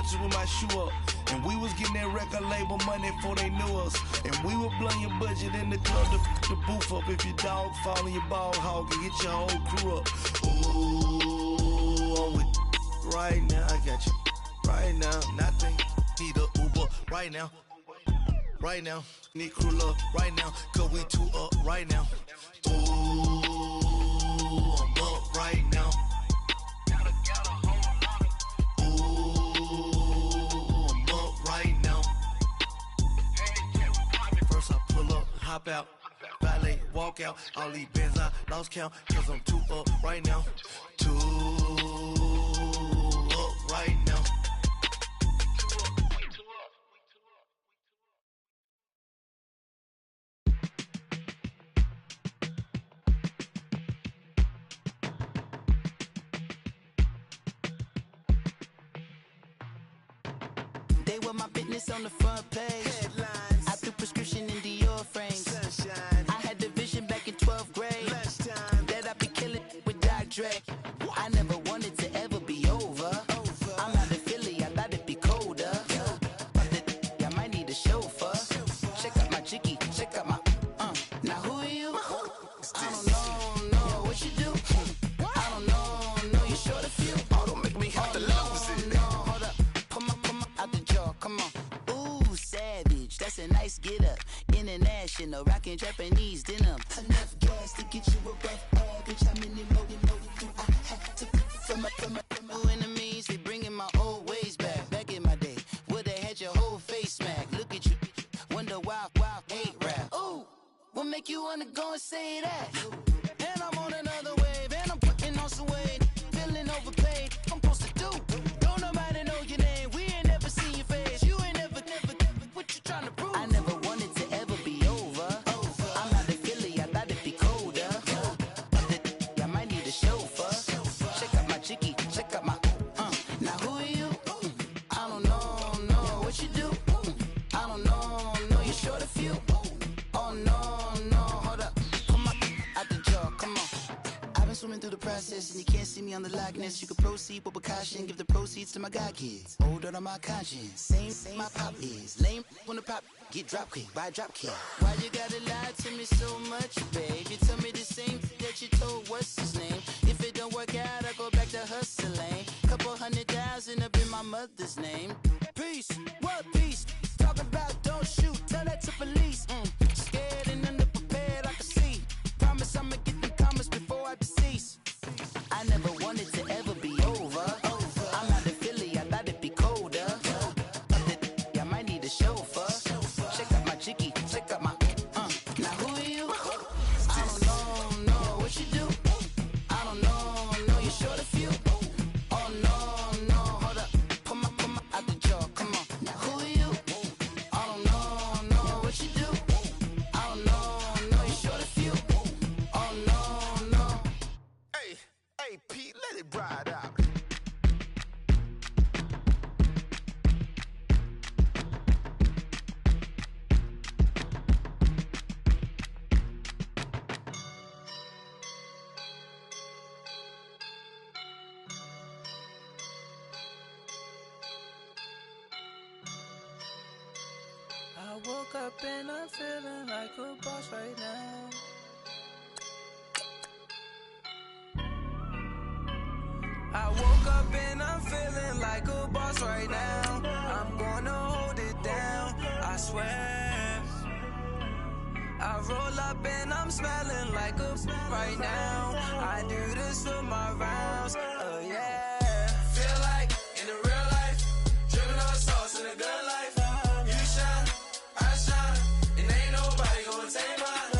bitches with my shoe up. And we was getting that record label money before they knew us. And we were blowing your budget in the club to f the booth up. If your dog fall in your ball hog and get your whole crew up. Ooh, I'm with right now. I got you right now. Nothing. Need a Uber right now. Right now. Need crew up right now. Cause we two up right now. Ooh, I'm up right now. Hop out, valet, walk out. All these bands I lost count, cause I'm too up right now. Too up right now. They were my business on the front page. Headlines. I threw prescription in Dior frames. Sunshine. I had the vision back in 12th grade. Lunchtime. That I'd be killing with Dr. Dre. I never wanted to ever be over. I'm out of Philly, I thought it'd be colder. I might need a chauffeur. Check out my chicky, check out my Now who are you? I don't know what you do. I don't know you short a few. Oh, don't make me have to lose it. No, hold up, come on, out the jaw, come on. Ooh, savage, that's a nice get up. International, rockin' Japanese denim. Enough gas to get you above average. How many loaded do I have to from my enemies? They bringing my old ways back. Back in my day, would they had your whole face smacked. Look at you, wonder why hate rap. Ooh, what make you wanna go and say that? And I'm on another wave, and I'm putting on some weight. Feeling overpaid, I'm supposed to do. Don't nobody know your name, we ain't never seen your face. You ain't never, what you trying to prove? I never wanted to ever be over. I'm out of Philly, I thought it'd be colder. I might need a chauffeur. Check out my chicky, check out my Now who are you? I don't know what you do. I don't know you're short a few. Oh no, hold up, come on, out the jaw, come on. I've been swimming through the process and you can't see me on the Loch Ness. You can proceed with precaution, give the proceeds to my god kids. Older on my conscience, same my pop is. Lame when the pop get drop kick by drop kick. Why you gotta lie to me so much, babe? You tell me the same that you told what's his name. If it don't work out, I go back to hustling. Couple $100,000 up in my mother's name. Peace, what peace? Talk about don't shoot, tell that to police. Scared and underprepared, I can see. Promise I'ma get them comments before I decease. I never wanted to ever be over. I'm out of Philly, I thought it'd be colder. I might need a chauffeur. Check out my chicky, check out my Now who are you? I don't know what you do. I don't know you're short a few. Oh no, hold up, come on, out the jaw, come on. Now who are you? I don't know what you do. I don't know you're short a few. Oh no. Hey, Pete, let it ride out. I woke up and I'm feeling like a boss right now. I woke up and I'm feeling like a boss right now. I'm gonna hold it down, I swear. I roll up and I'm smelling like a right now. I do this for my rounds, oh yeah. Feel like in the real life, dripping on sauce in a good life. You shine, I shine, and ain't nobody gonna take mine.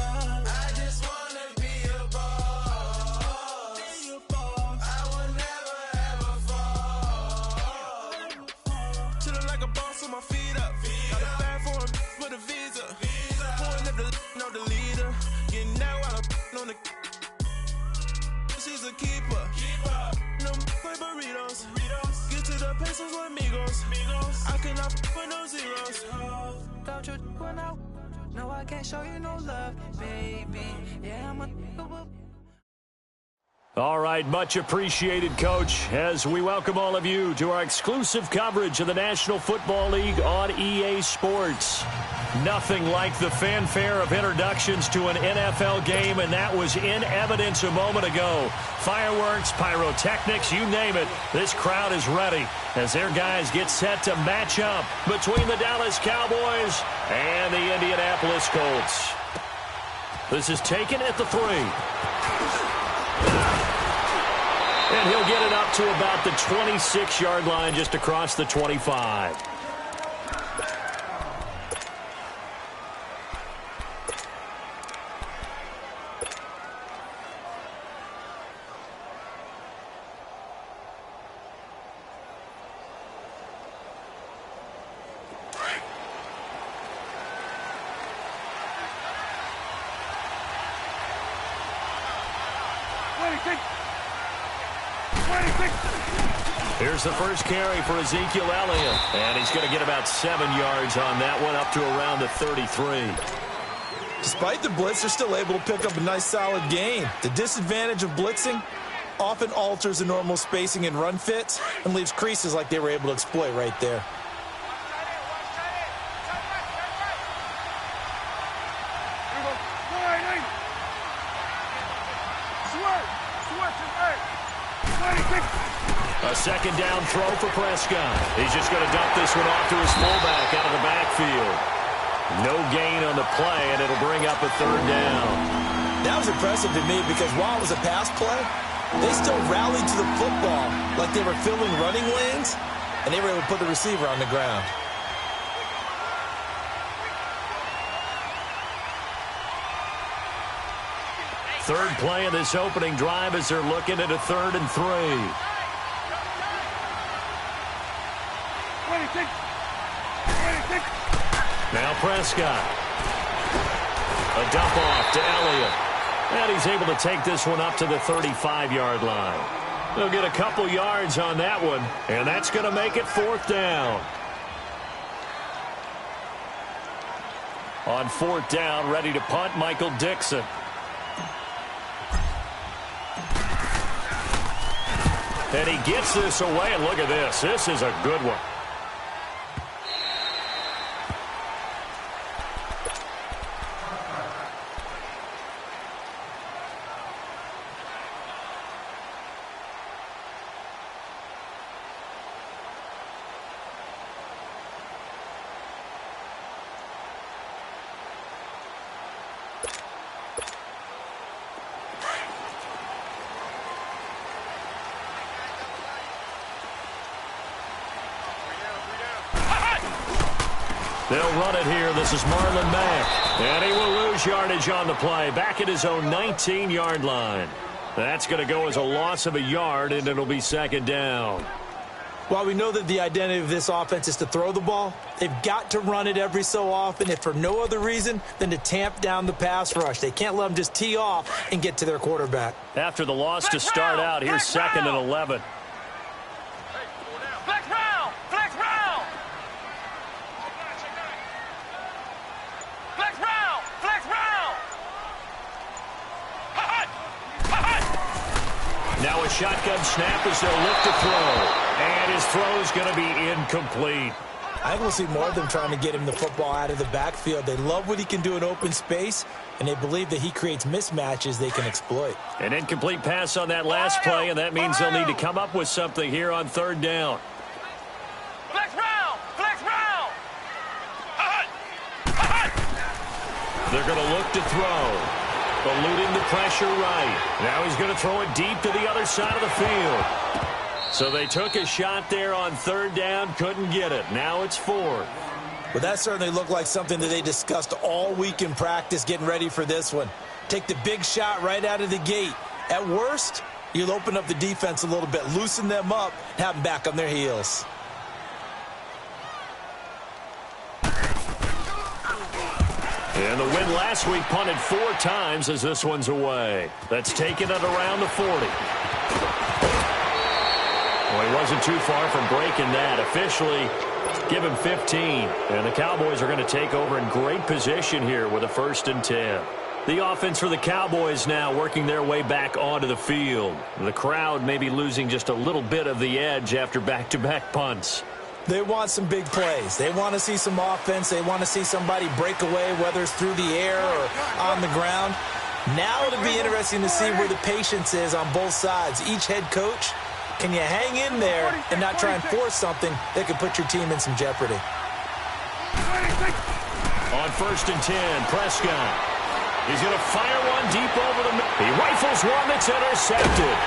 I just wanna be a boss. I would never ever fall. Chillin' like a boss with my feet up. Got a bag for a with a visa. Pulling up the know the leader. Getting that while I'm on the. She's a keeper. No play burritos. Get to the pesos with amigos. I cannot with no zeros. Don't you run out? No, I can't show you no love, baby. Yeah, I'm a. All right, much appreciated, Coach, as we welcome all of you to our exclusive coverage of the National Football League on EA Sports. Nothing like the fanfare of introductions to an NFL game, and that was in evidence a moment ago. Fireworks, pyrotechnics, you name it. This crowd is ready as their guys get set to match up between the Dallas Cowboys and the Indianapolis Colts. This is taken at the 3. And he'll get it up to about the 26-yard line, just across the 25. Here's the first carry for Ezekiel Elliott. And he's going to get about 7 yards on that one, up to around the 33. Despite the blitz, they're still able to pick up a nice, solid gain. The disadvantage of blitzing often alters the normal spacing and run fits and leaves creases like they were able to exploit right there. A second down throw for Prescott. He's just going to dump this one off to his fullback out of the backfield. No gain on the play, and it'll bring up a 3rd down. That was impressive to me because while it was a pass play, they still rallied to the football like they were filling running lanes, and they were able to put the receiver on the ground. Third play of this opening drive as they're looking at a 3rd and 3. Now Prescott. A dump off to Elliott. And he's able to take this one up to the 35-yard line. They'll get a couple yards on that one, and that's going to make it 4th down. On 4th down, ready to punt, Michael Dixon. And he gets this away, and look at this. This is a good one. They'll run it here. This is Marlon Mack. And he will lose yardage on the play. Back at his own 19-yard line. That's going to go as a loss of a yard, and it'll be 2nd down. While we know that the identity of this offense is to throw the ball, they've got to run it every so often, if for no other reason than to tamp down the pass rush. They can't let them just tee off and get to their quarterback. After the loss to start out, here's 2nd and 11. Now a shotgun snap as they'll look to throw. And his throw is going to be incomplete. I think we'll see more of them trying to get him the football out of the backfield. They love what he can do in open space, and they believe that he creates mismatches they can exploit. An incomplete pass on that last play, and that means they'll need to come up with something here on 3rd down. Flex round! Flex round! They're going to look to throw. Eluding the pressure right. Now he's going to throw it deep to the other side of the field. So they took a shot there on 3rd down, couldn't get it. Now it's 4th. Well, that certainly looked like something that they discussed all week in practice getting ready for this one. Take the big shot right out of the gate. At worst, you'll open up the defense a little bit, loosen them up, have them back on their heels. And the win last week punted 4 times as this one's away. That's taken at around the 40. Well, he wasn't too far from breaking that. Officially, give him 15. And the Cowboys are going to take over in great position here with a 1st and 10. The offense for the Cowboys now working their way back onto the field. The crowd may be losing just a little bit of the edge after back-to-back punts. They want some big plays. They want to see some offense. They want to see somebody break away, whether it's through the air or on the ground. Now it'll be interesting to see where the patience is on both sides. Each head coach, can you hang in there and not try and force something that could put your team in some jeopardy? On 1st and 10, Prescott. He's going to fire one deep over the middle. He rifles one that's intercepted.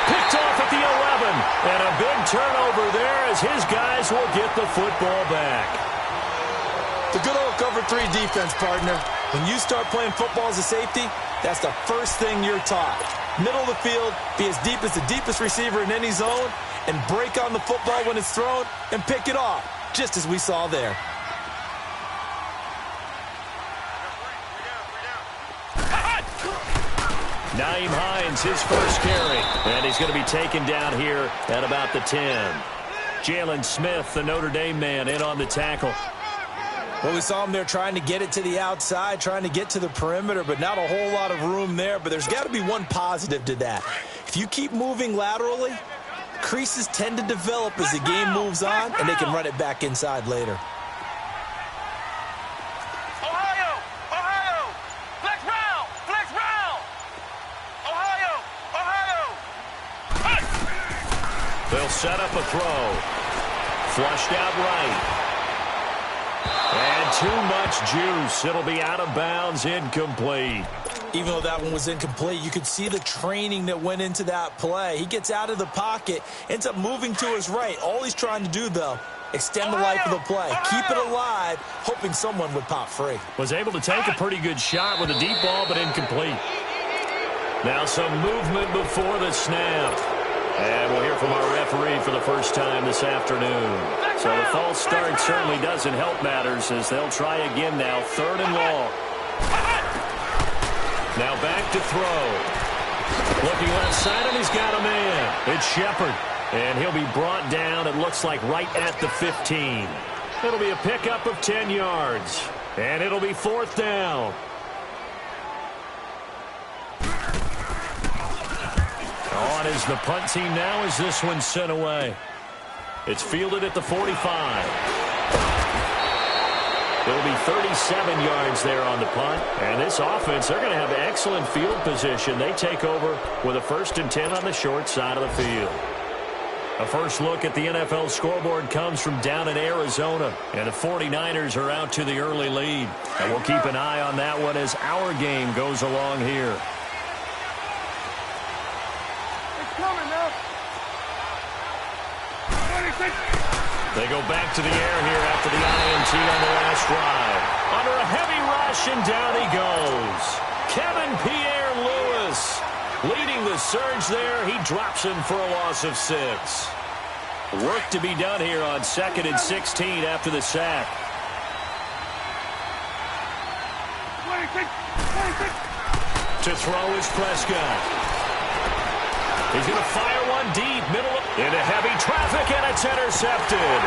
Picked off at the 11. And a big turnover there as his guys will get the football back. The good old cover 3 defense, partner. When you start playing football as a safety, that's the first thing you're taught. Middle of the field, be as deep as the deepest receiver in any zone, and break on the football when it's thrown and pick it off, just as we saw there. Nyheim Hines, his first carry. And he's going to be taken down here at about the 10. Jalen Smith, the Notre Dame man, in on the tackle. Well, we saw him there trying to get it to the outside, trying to get to the perimeter, but not a whole lot of room there. But there's got to be one positive to that. If you keep moving laterally, creases tend to develop as the game moves on, and they can run it back inside later. They'll set up a throw. Flushed out right. And too much juice. It'll be out of bounds, incomplete. Even though that one was incomplete, you could see the training that went into that play. He gets out of the pocket, ends up moving to his right. All he's trying to do, though, extend the life of the play. Keep it alive, hoping someone would pop free. Was able to take a pretty good shot with a deep ball, but incomplete. Now some movement before the snap. And we'll hear from our referee for the first time this afternoon. So the false start certainly doesn't help matters as they'll try again now, 3rd and long. Now back to throw. Looking left side, and he's got a man. It's Shepard. And he'll be brought down, it looks like, right at the 15. It'll be a pickup of 10 yards. And it'll be 4th down. On is the punt team now as this one's sent away. It's fielded at the 45. It'll be 37 yards there on the punt. And this offense, they're going to have excellent field position. They take over with a 1st and 10 on the short side of the field. A first look at the NFL scoreboard comes from down in Arizona. And the 49ers are out to the early lead. And we'll keep an eye on that one as our game goes along here. They go back to the air here after the INT on the last drive. Under a heavy rush, and down he goes. Kevin Pierre-Louis leading the surge there. He drops him for a loss of 6. Work to be done here on 2nd and 16 after the sack. To throw is Prescott. He's going to fire one deep, middle into heavy traffic, and it's intercepted.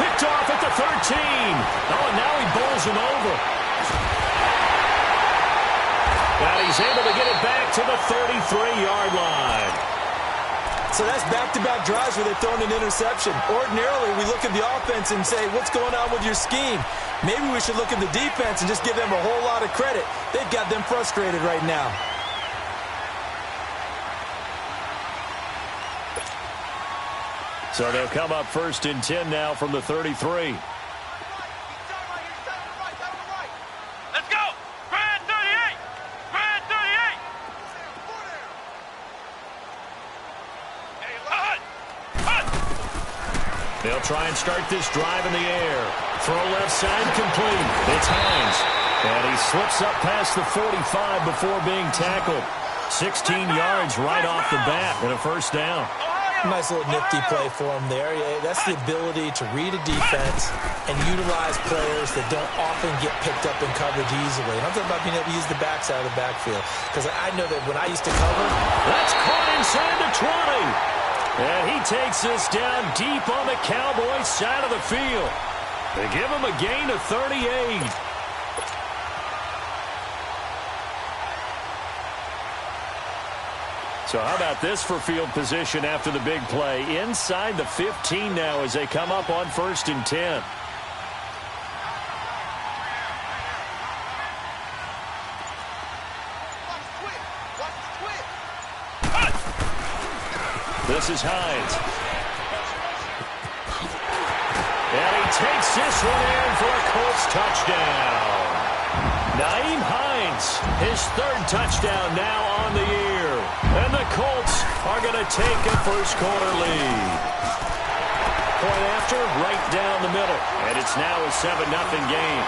Picked off at the 13. Oh, and now he bowls him over. And he's able to get it back to the 33-yard line. So that's back-to-back drives where they've thrown an interception. Ordinarily, we look at the offense and say, what's going on with your scheme? Maybe we should look at the defense and just give them a whole lot of credit. They've got them frustrated right now. So they'll come up 1st and 10 now from the 33. Let's go! Grand 38! Grand 38! They'll try and start this drive in the air. Throw left side complete. It's Hines. And he slips up past the 45 before being tackled. 16 yards right off the bat and a 1st down. Nice little nifty play for him there. Yeah, that's the ability to read a defense and utilize players that don't often get picked up in coverage easily. And I'm talking about being able to use the backside of the backfield. Because I know that when I used to cover... That's caught inside the 20. And he takes this down deep on the Cowboys side of the field. They give him a gain of 38. So how about this for field position after the big play? Inside the 15 now as they come up on 1st and 10. This is Hines. And he takes this one in for a Colts touchdown. Nyheim Hines, his 3rd touchdown now on the year. And the Colts are going to take a first-quarter lead. Point after, right down the middle. And it's now a 7-0 game.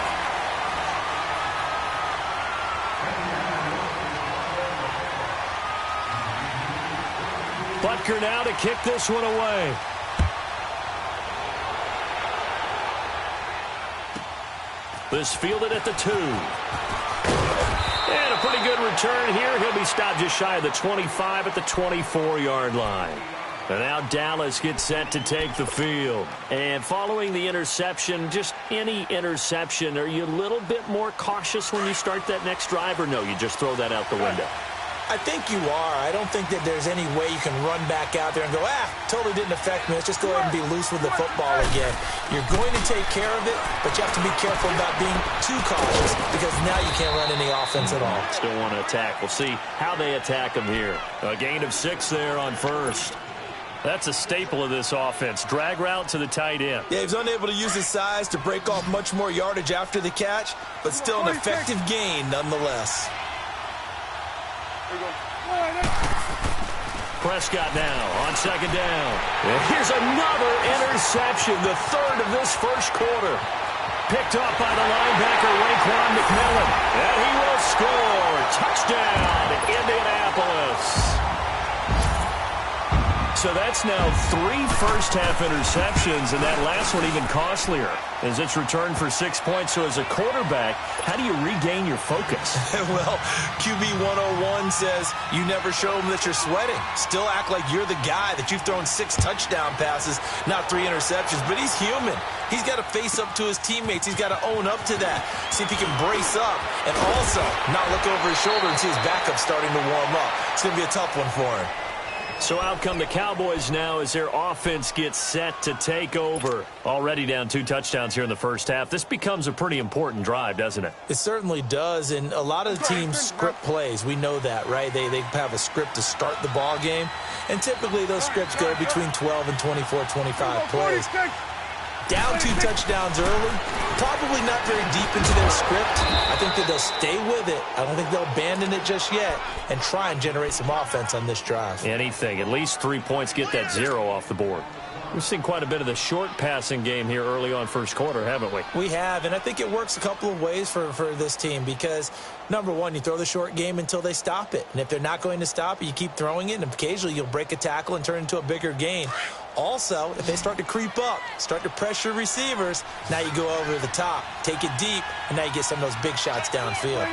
Butker now to kick this one away. This fielded at the 2. And a pretty good return here. He'll be stopped just shy of the 25 at the 24-yard line. And now Dallas gets set to take the field. And following the interception, just any interception, are you a little bit more cautious when you start that next drive, or no, you just throw that out the window? I think you are. I don't think that there's any way you can run back out there and go, totally didn't affect me. Let's just go ahead and be loose with the football again. You're going to take care of it, but you have to be careful about being too cautious because now you can't run any offense at all. Still want to attack. We'll see how they attack him here. A gain of 6 there on 1st. That's a staple of this offense. Drag route to the tight end. Yeah, he's unable to use his size to break off much more yardage after the catch, but still an effective gain nonetheless. Prescott now on 2nd down. And here's another interception, the 3rd of this first quarter. Picked off by the linebacker, Raekwon McMillan. And he will score. Touchdown, Indianapolis. So that's now 3 first-half interceptions, and that last one even costlier as it's returned for 6 points. So as a quarterback, how do you regain your focus? Well, QB 101 says you never show them that you're sweating. Still act like you're the guy, that you've thrown 6 touchdown passes, not 3 interceptions. But he's human. He's got to face up to his teammates. He's got to own up to that. See if he can brace up and also not look over his shoulder and see his backup starting to warm up. It's going to be a tough one for him. So out come the Cowboys now as their offense gets set to take over. Already down 2 touchdowns here in the first half. This becomes a pretty important drive, doesn't it? It certainly does, and a lot of the teams script plays. We know that, right? They have a script to start the ball game, and typically those scripts go between 12 and 24, 25 plays. Down 2 touchdowns early, probably not very deep into their script. I think that they'll stay with it. I don't think they'll abandon it just yet and try and generate some offense on this drive. Anything. At least 3 points, get that 0 off the board. We've seen quite a bit of the short passing game here early on first quarter, haven't we? We have, and I think it works a couple of ways for this team because, number one, you throw the short game until they stop it. And if they're not going to stop it, you keep throwing it, and occasionally you'll break a tackle and turn it into a bigger gain. Also, if they start to creep up, start to pressure receivers, now you go over the top, take it deep, and now you get some of those big shots downfield.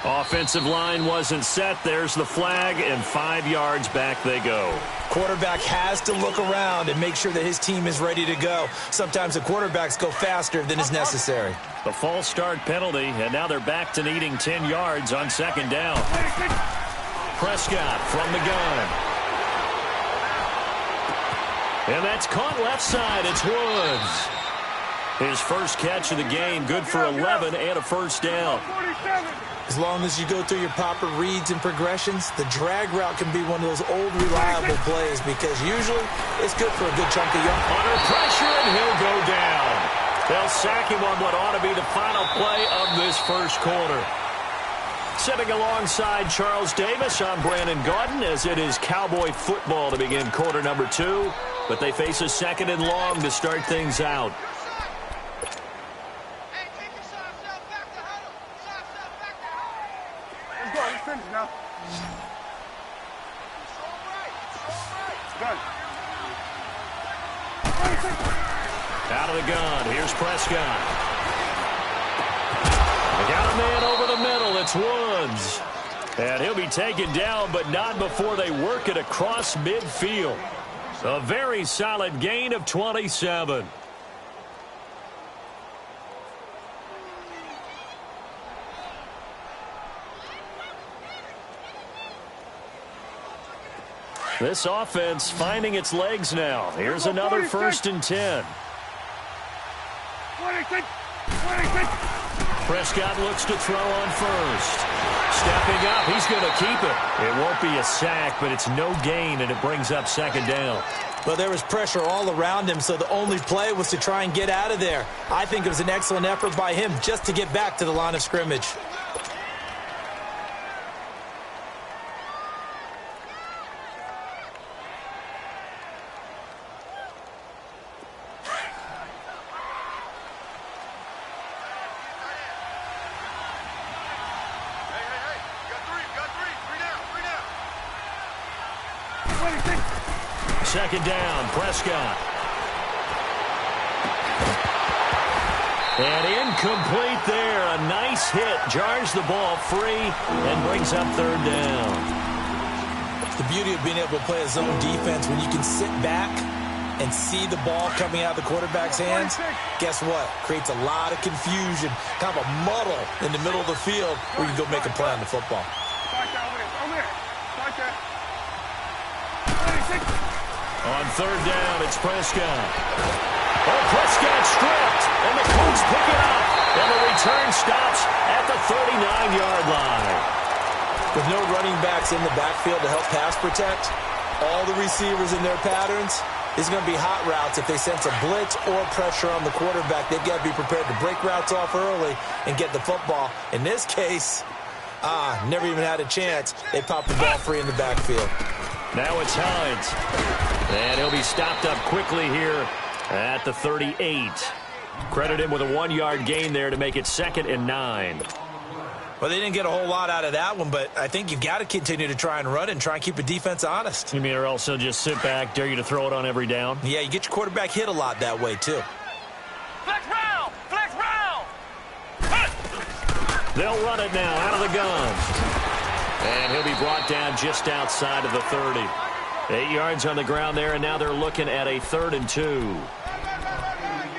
Offensive line wasn't set. There's the flag, and 5 yards back they go. Quarterback has to look around and make sure that his team is ready to go. Sometimes the quarterbacks go faster than is necessary. The false start penalty, and now they're back to needing 10 yards on 2nd down. Prescott from the gun. And that's caught left side. It's Woods. His first catch of the game, good for 11 and a first down. As long as you go through your proper reads and progressions, the drag route can be one of those old reliable plays because usually it's good for a good chunk of yards. Under pressure, and he'll go down. They'll sack him on what ought to be the final play of this first quarter. Sitting alongside Charles Davis, I'm Brandon Gaudin as it is Cowboy football to begin quarter number 2. But they face a 2nd and long to start things out. Let's go. Let's finish now. Done. Out of the gun. Here's Prescott. They got a man over the middle. It's Woods. And he'll be taken down, but not before they work it across midfield. A very solid gain of 27. This offense finding its legs now. Here's another 1st and 10. Prescott looks to throw on first. Stepping up, he's going to keep it. It won't be a sack, but it's no gain, and it brings up 2nd down. Well, there was pressure all around him, so the only play was to try and get out of there. I think it was an excellent effort by him just to get back to the line of scrimmage. Second down, Prescott. And incomplete there. A nice hit. Jars the ball free and brings up 3rd down. The beauty of being able to play a zone defense when you can sit back and see the ball coming out of the quarterback's hands, guess what? Creates a lot of confusion, kind of a muddle in the middle of the field where you can go make a play on the football. On 3rd down, it's Prescott. Oh, Prescott stripped, and the Colts pick it up. And the return stops at the 39-yard line. With no running backs in the backfield to help pass protect, all the receivers in their patterns, it's going to be hot routes. If they sense a blitz or pressure on the quarterback, they've got to be prepared to break routes off early and get the football. In this case, never even had a chance. They popped the ball free in the backfield. Now it's Hines. And he'll be stopped up quickly here at the 38. Credit him with a 1-yard gain there to make it 2nd and 9. Well, they didn't get a whole lot out of that one, but I think you've got to continue to try and run and try and keep the defense honest. You mean or else they'll just sit back, dare you to throw it on every down? Yeah, you get your quarterback hit a lot that way, too. Flex round! Flex round! They'll run it now out of the gun. And he'll be brought down just outside of the 30. 8 yards on the ground there, and now they're looking at a 3rd and 2.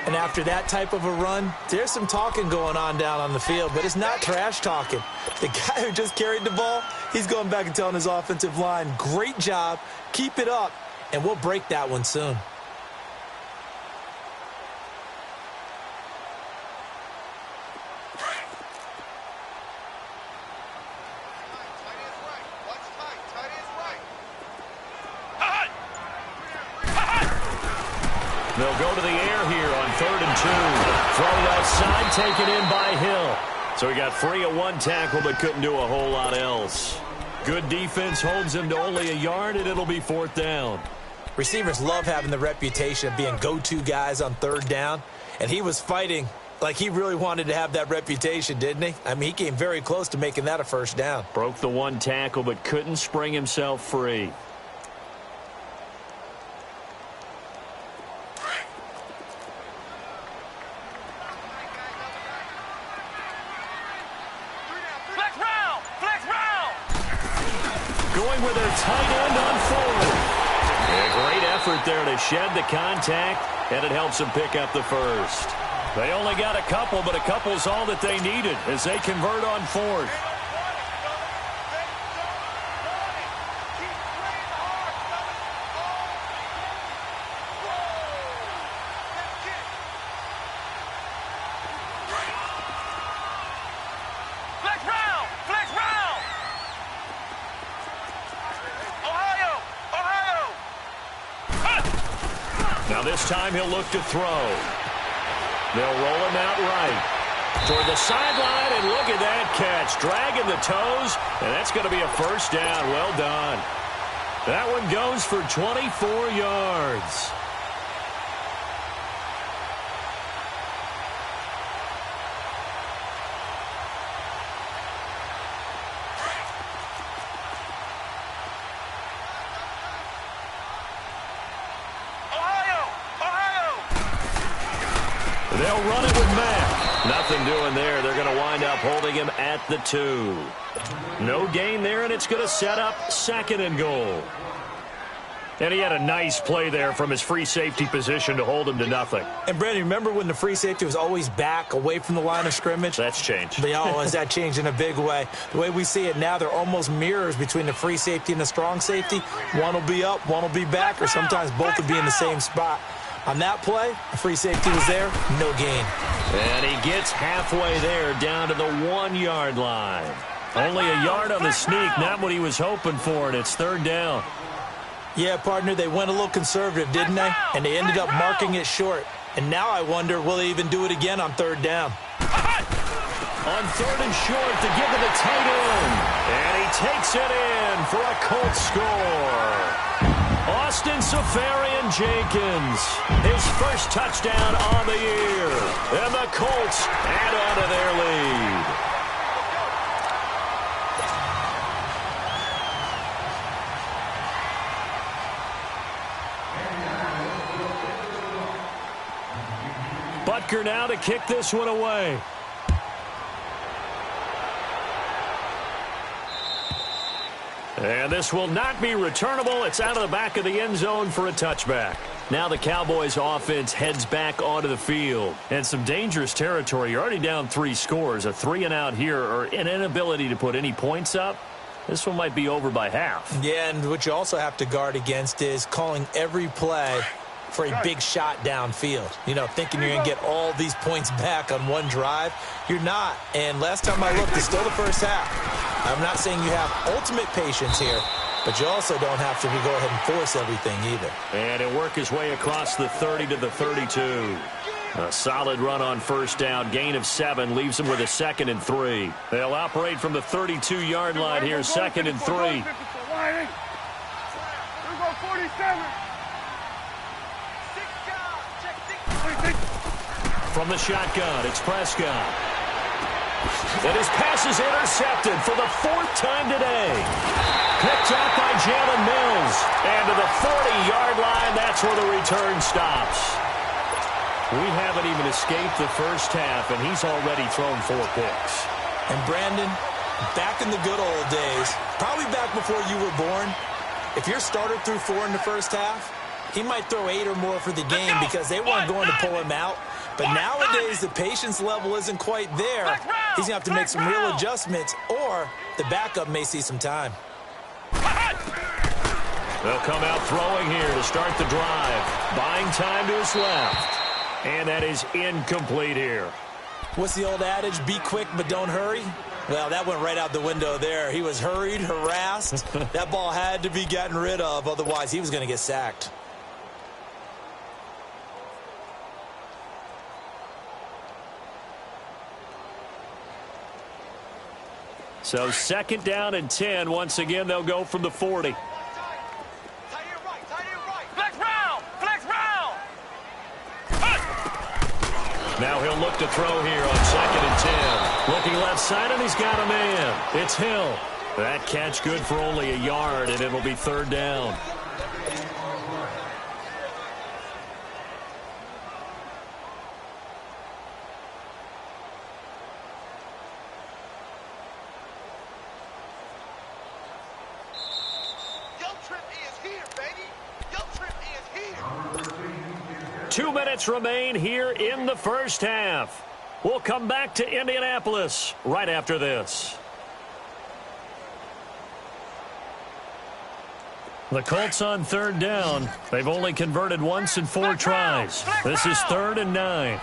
And after that type of a run, there's some talking going on down on the field, but it's not trash talking. The guy who just carried the ball, he's going back and telling his offensive line, great job, keep it up, and we'll break that one soon. They'll go to the air here on 3rd and 2. Throw outside, taken in by Hill. So he got free of 1 tackle, but couldn't do a whole lot else. Good defense holds him to only a yard, and it'll be 4th down. Receivers love having the reputation of being go-to guys on 3rd down, and he was fighting like he really wanted to have that reputation, didn't he? I mean, he came very close to making that a 1st down. Broke the 1 tackle, but couldn't spring himself free. Going with their tight end on 4th. A great effort there to shed the contact, and it helps them pick up the 1st. They only got a couple, but a couple's all that they needed as they convert on 4th. This time he'll look to throw. They'll roll him out right toward the sideline, and look at that catch. Dragging the toes, and that's going to be a 1st down. Well done. That one goes for 24 yards. They'll run it with Mack. Nothing doing there. They're going to wind up holding him at the 2. No gain there, and it's going to set up 2nd and goal. And he had a nice play there from his free safety position to hold him to nothing. And, Brandon, remember when the free safety was always back away from the line of scrimmage? That's changed. But, has that changed in a big way? The way we see it now, they're almost mirrors between the free safety and the strong safety. One will be up, one will be back, or sometimes both will be in the same spot. On that play, the free safety was there, no gain. And he gets halfway there down to the 1-yard line. Only a yard on the sneak, not what he was hoping for, and it's third down. Yeah, partner, they went a little conservative, didn't they? And they ended up marking it short. And now I wonder, will they even do it again on third down? On third and short to give to the tight end. And he takes it in for a Colts score. Austin Safarian-Jenkins, his first touchdown on the year. And the Colts add on to their lead. Butker now to kick this one away. And this will not be returnable. It's out of the back of the end zone for a touchback. Now the Cowboys offense heads back onto the field. And some dangerous territory. You're already down 3 scores. A 3-and-out here or an inability to put any points up. This one might be over by half. Yeah, and what you also have to guard against is calling every play for a big shot downfield. You know, thinking you're going to get all these points back on one drive. You're not. And last time I looked, it's still the first half. I'm not saying you have ultimate patience here, but you also don't have to go ahead and force everything either. And he'll work his way across the 30 to the 32. A solid run on first down. Gain of 7 leaves him with a 2nd and 3. They'll operate from the 32-yard line here, 2nd and 3. Here we go, 47. From the shotgun, it's Prescott. And his pass is intercepted for the 4th time today. Picked up by Jalen Mills. And to the 40-yard line, that's where the return stops. We haven't even escaped the first half, and he's already thrown 4 picks. And Brandon, back in the good old days, probably back before you were born, if your starter threw 4 in the first half, he might throw 8 or more for the game because they weren't going to pull him out. But nowadays, the patience level isn't quite there. He's going to have to make some real adjustments, or the backup may see some time. They'll come out throwing here to start the drive. Buying time to his left. And that is incomplete here. What's the old adage? Be quick, but don't hurry? Well, that went right out the window there. He was hurried, harassed. That ball had to be gotten rid of, otherwise he was going to get sacked. So 2nd down and 10. Once again, they'll go from the 40. Flex round! Flex round! Now he'll look to throw here on 2nd and 10. Looking left side, and he's got a man. It's Hill. That catch good for only a yard, and it'll be 3rd down. Two minutes remain here in the first half. We'll come back to Indianapolis right after this. The Colts on 3rd down. They've only converted once in 4 tries. This is 3rd and 9.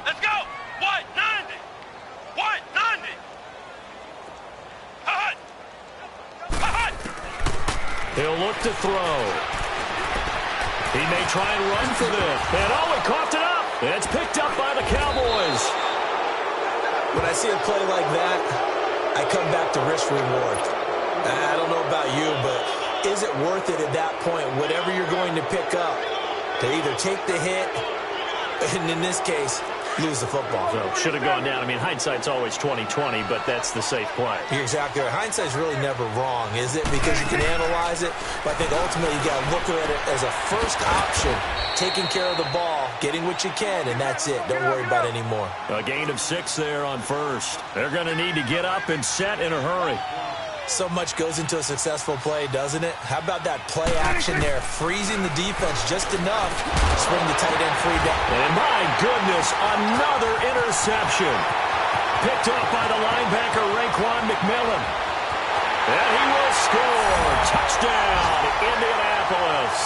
Let's go! 190! 190! He'll look to throw. He may try and run for this. And he coughed it up. And it's picked up by the Cowboys. When I see a play like that, I come back to risk reward. I don't know about you, but is it worth it at that point, whatever you're going to pick up, to either take the hit, and in this case, lose the football? So should have gone down. I mean, hindsight's always 20/20, but that's the safe play. You're exactly right. Hindsight's really never wrong, is it? Because you can analyze it, but I think ultimately you got to look at it as a first option, taking care of the ball, getting what you can, and that's it. Don't worry about it anymore. A gain of 6 there on first. They're going to need to get up and set in a hurry. So much goes into a successful play, doesn't it? How about that play action there, freezing the defense just enough to swing the tight end free down. And my goodness, another interception. Picked up by the linebacker, Raekwon McMillan. And he will score. Touchdown, Indianapolis.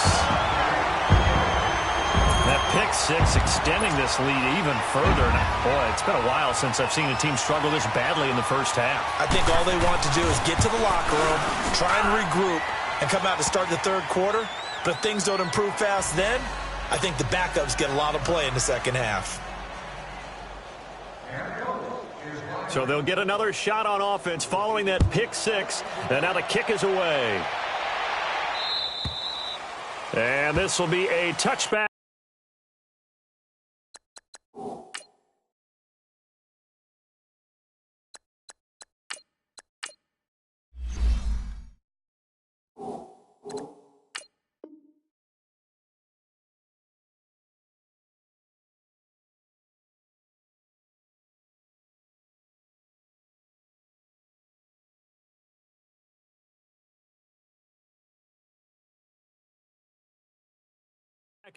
That pick six extending this lead even further. Boy, it's been a while since I've seen a team struggle this badly in the first half. I think all they want to do is get to the locker room, try and regroup, and come out to start the third quarter. But if things don't improve fast then, I think the backups get a lot of play in the second half. So they'll get another shot on offense following that pick six. And now the kick is away. And this will be a touchback.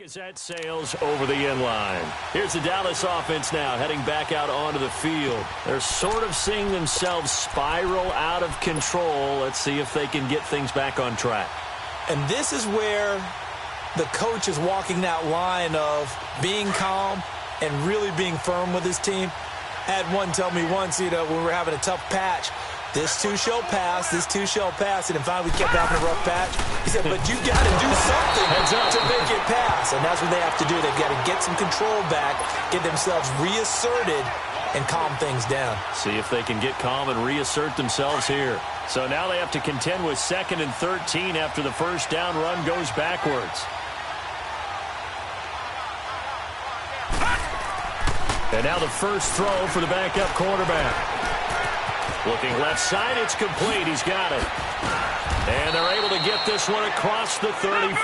As that sails over the end line. Here's the Dallas offense now heading back out onto the field. They're sort of seeing themselves spiral out of control. Let's see if they can get things back on track. And this is where the coach is walking that line of being calm and really being firm with his team. I had one tell me once, when we were having a tough patch, this too shall pass, this too shall pass. And finally we kept having a rough patch. He said, but you've got to do something to make it pass. And that's what they have to do. They've got to get some control back, get themselves reasserted, and calm things down. See if they can get calm and reassert themselves here. So now they have to contend with 2nd and 13 after the first down run goes backwards. And now the first throw for the backup quarterback. Looking left side, it's complete. He's got it. And they're able to get this one across the 35.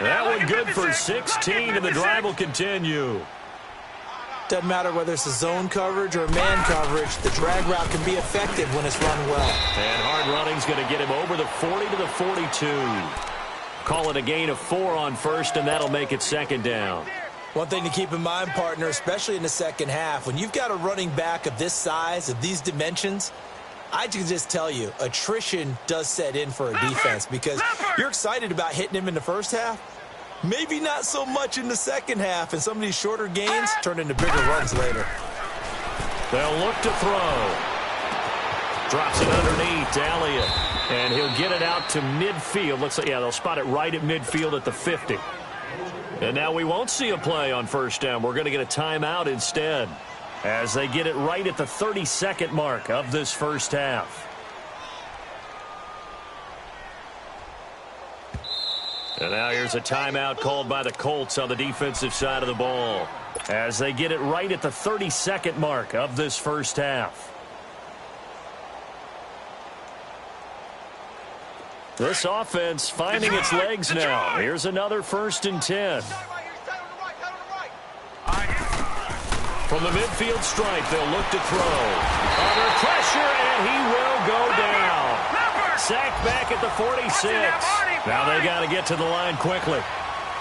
That one good for 16, and the drive will continue. Doesn't matter whether it's a zone coverage or man coverage, the drag route can be effective when it's run well. And hard running's going to get him over the 40 to the 42. Call it a gain of 4 on first, and that'll make it 2nd down. One thing to keep in mind, partner, especially in the second half, when you've got a running back of this size, of these dimensions, I can just tell you, attrition does set in for a defense because you're excited about hitting him in the first half. Maybe not so much in the second half, and some of these shorter gains turn into bigger runs later. They'll look to throw. Drops it underneath to Elliott, and he'll get it out to midfield. Looks like, they'll spot it right at midfield at the 50. And now we won't see a play on first down. We're going to get a timeout instead as they get it right at the 32nd mark of this first half. And now here's a timeout called by the Colts on the defensive side of the ball as they get it right at the 32nd mark of this first half. This offense finding its legs now. Here's another 1st and 10. From the midfield stripe, they'll look to throw. Under pressure, and he will go down. Sacked back at the 46. Now they got to get to the line quickly.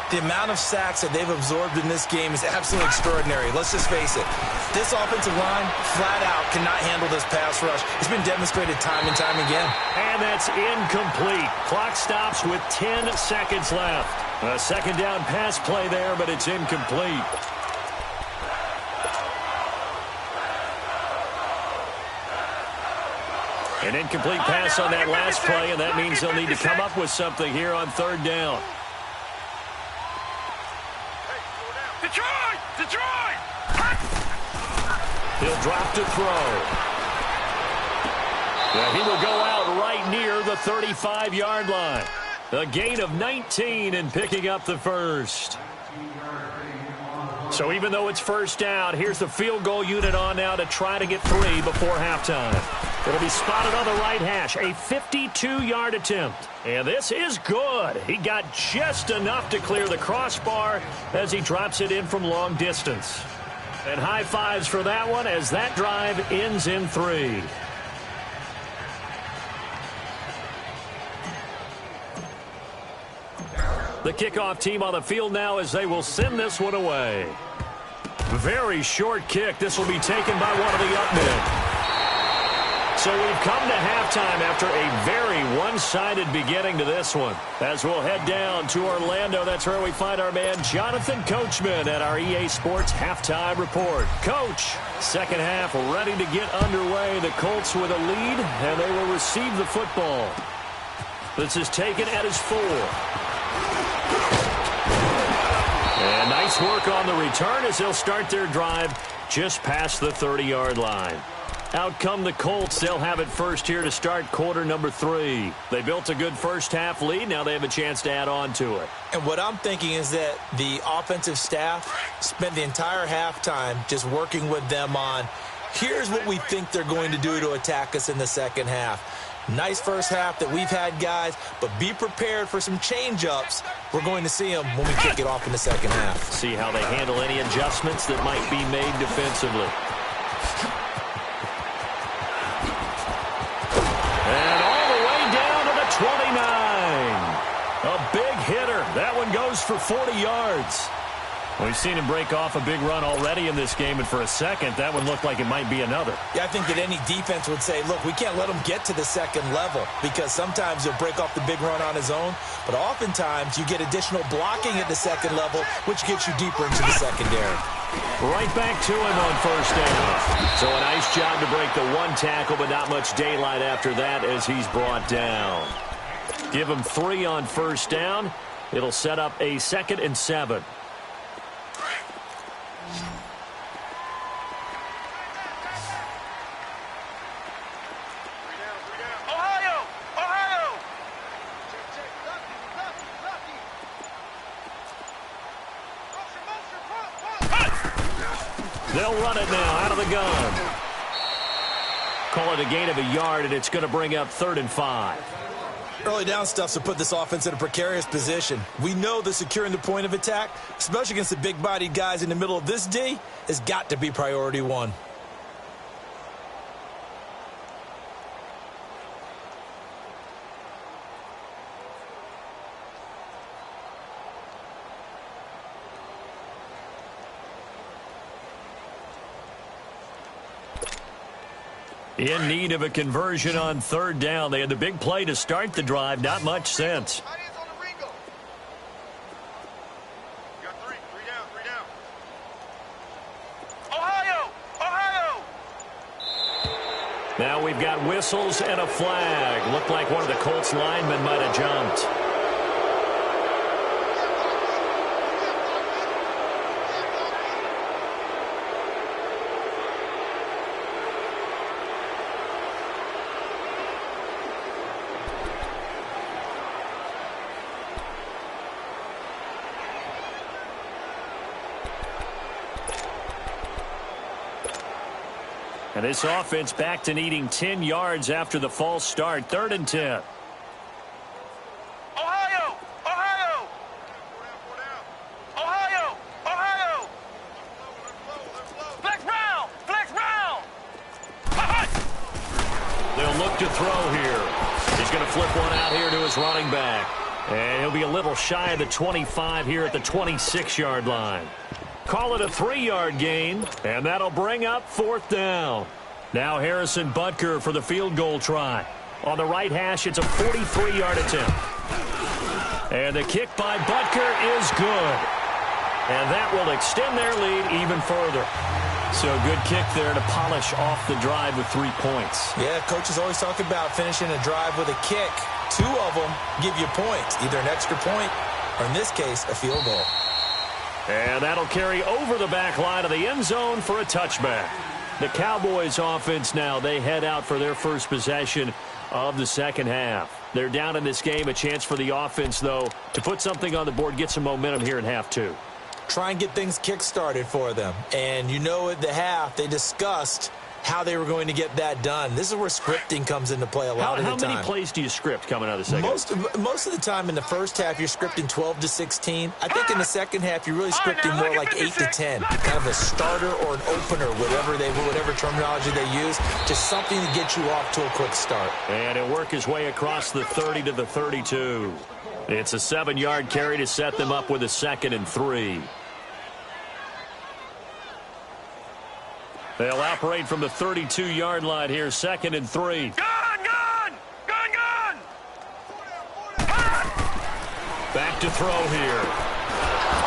The amount of sacks that they've absorbed in this game is absolutely extraordinary. Let's just face it. This offensive line, flat out, cannot handle this pass rush. It's been demonstrated time and time again. And that's incomplete. Clock stops with 10 seconds left. A 2nd down pass play there, but it's incomplete. An incomplete pass on that last play, and that means they'll need to come up with something here on 3rd down. Detroit! He'll drop to throw. Yeah, he will go out right near the 35-yard line. A gain of 19 and picking up the first. So even though it's first down, here's the field goal unit on now to try to get 3 before halftime. It'll be spotted on the right hash, a 52-yard attempt. And this is good. He got just enough to clear the crossbar as he drops it in from long distance. And high fives for that one as that drive ends in 3. The kickoff team on the field now as they will send this one away. Very short kick. This will be taken by one of the up men. So we've come to halftime after a very one-sided beginning to this one. As we'll head down to Orlando, that's where we find our man Jonathan Coachman at our EA Sports Halftime Report. Coach, second half ready to get underway. The Colts with a lead, and they will receive the football. This is taken at his 4. And nice work on the return as they'll start their drive just past the 30-yard line. Out come the Colts. They'll have it first here to start quarter number 3. They built a good first half lead. Now they have a chance to add on to it. And what I'm thinking is that the offensive staff spent the entire halftime just working with them on, here's what we think they're going to do to attack us in the second half. Nice first half that we've had, guys, but be prepared for some change-ups. We're going to see them when we kick it off in the second half. See how they handle any adjustments that might be made defensively. And all the way down to the 29. A big hitter. That one goes for 40 yards. We've seen him break off a big run already in this game, and for a second, that one looked like it might be another. Yeah, I think that any defense would say, look, we can't let him get to the second level because sometimes he'll break off the big run on his own, but oftentimes you get additional blocking at the second level, which gets you deeper into the secondary. Right back to him on first down. So a nice job to break the one tackle, but not much daylight after that as he's brought down. Give him 3 on first down. It'll set up a 2nd and 7. They'll run it now out of the gun. Call it a gain of a yard, and it's going to bring up 3rd and 5. Early down stuff to put this offense in a precarious position. We know that securing the point of attack, especially against the big-bodied guys in the middle of this D, has got to be priority 1. In need of a conversion on 3rd down. They had the big play to start the drive. Not much sense. Now we've got whistles and a flag. Looked like one of the Colts linemen might have jumped. And this offense back to needing 10 yards after the false start. 3rd and 10. Ohio! Ohio! Ohio! Ohio! Flex round! Flex round! They'll look to throw here. He's going to flip one out here to his running back. And he'll be a little shy of the 25 here at the 26-yard line. Call it a 3-yard gain, and that'll bring up 4th down. Now Harrison Butker for the field goal try. On the right hash, it's a 43-yard attempt. And the kick by Butker is good. And that will extend their lead even further. So good kick there to polish off the drive with 3 points. Yeah, coaches always talk about finishing a drive with a kick. 2 of them give you points, either an extra point or, in this case, a field goal. And that'll carry over the back line of the end zone for a touchback. The Cowboys offense now, they head out for their first possession of the second half. They're down in this game. A chance for the offense, though, to put something on the board, get some momentum here in half 2. Try and get things kick-started for them. And you know at the half, they discussed how they were going to get that done. This is where scripting comes into play a lot of the time. How many plays do you script coming out of the second half? Most of the time in the first half, you're scripting 12 to 16. I think in the second half, you're really scripting more like 8 to 10. Kind of a starter or an opener, whatever terminology they use. Just something to get you off to a quick start. And he'll work his way across the 30 to the 32. It's a 7-yard carry to set them up with a 2nd and 3. They'll operate from the 32-yard line here, 2nd and 3. Gun, gun! Gun, gun! Back to throw here.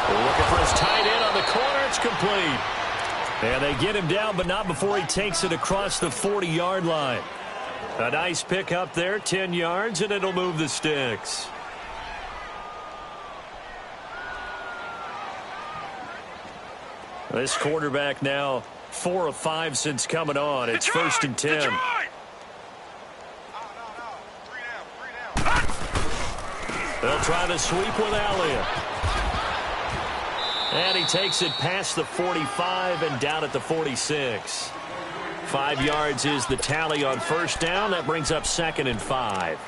They're looking for his tight end on the corner. It's complete. And they get him down, but not before he takes it across the 40-yard line. A nice pick up there, 10 yards, and it'll move the sticks. This quarterback now 4 of 5 since coming on. It's 1st and 10. They'll try the sweep with Elliott. And he takes it past the 45 and down at the 46. 5 yards is the tally on 1st down. That brings up 2nd and 5.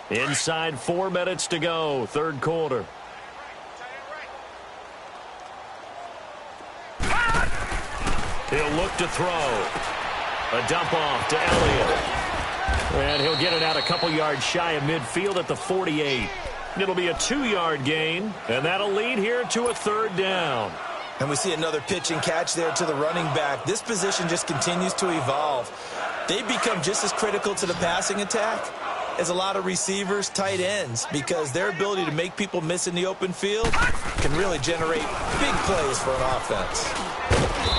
Inside 4 minutes to go, 3rd quarter. He'll look to throw. A dump off to Elliott. And he'll get it out a couple yards shy of midfield at the 48. It'll be a 2-yard gain, and that'll lead here to a 3rd down. And we see another pitch and catch there to the running back. This position just continues to evolve. They've become just as critical to the passing attack as a lot of receivers, tight ends, because their ability to make people miss in the open field can really generate big plays for an offense.